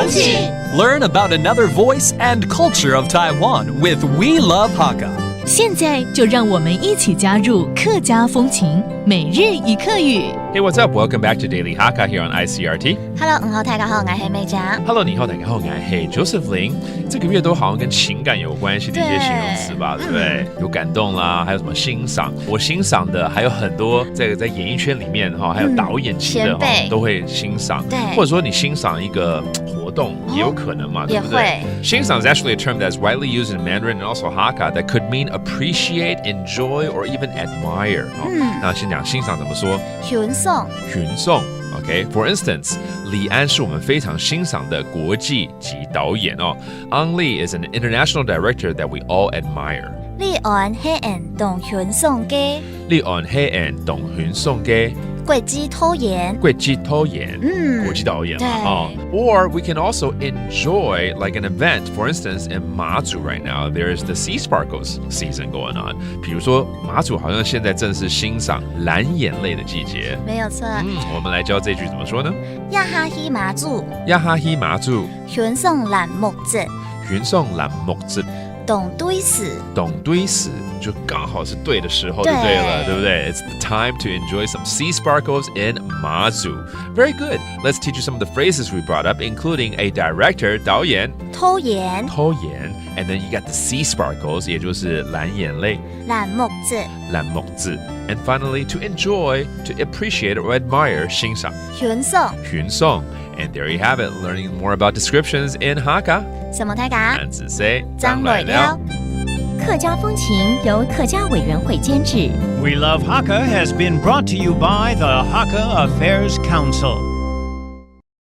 气。Learn about another voice and culture of Taiwan with We Love Hakka. 现在就让我们一起加入客家风情每日一课语。Hey, what's up? Welcome back to Daily Hakka here on ICRT. Hello， 大家好，我係美嘉。Hello， 你好，大家好，我係 Josephine。这个月都好像跟情感有关系的一些形容词吧，对不对？有感动啦，还有什么欣赏。我欣赏的还有很多在演艺圈里面哈，还有导演级的都会欣赏。对，或者说你欣赏一个活动也有可能嘛，对不对？欣赏 is actually a term that's widely used in Mandarin and also Hakka that could mean appreciate, enjoy, or even admire. 那先讲欣赏怎么说？欣赏。欣赏。Okay, for instance, 李安是我们非常欣赏的国际级导演哦。Ang Lee is an international director that we all admire. 李安係人同欣賞嘅。李安係人同欣賞嘅。國際導演。國際導演。國際導演嘛哦。Or we can also enjoy like an event. For instance, in 馬祖 right now, there is the Sea Sparkles season going on. 比如說馬祖好像現在正是欣賞藍眼淚的季節。沒有錯。我們來教這句怎麼說呢？一下去馬祖。一下去馬祖。欣賞藍木節。欣賞藍木節。懂對時，懂對時就剛好是對的時候就對了，對不對？ It's the time to enjoy some sea sparkles in Mazu. Very good. Let's teach you some of the phrases we brought up, including a director, 導演，導演，導演 and then you got the sea sparkles, 也就是藍眼淚，藍木節，藍木節 and finally, to enjoy, to appreciate or admire, 欣賞，欣賞，欣賞 And there you have it, learning more about descriptions in Hakka. 什麼大家？男子 say 張來了。客家風情由客家委員會監製。We Love Hakka has been brought to you by the Hakka Affairs Council.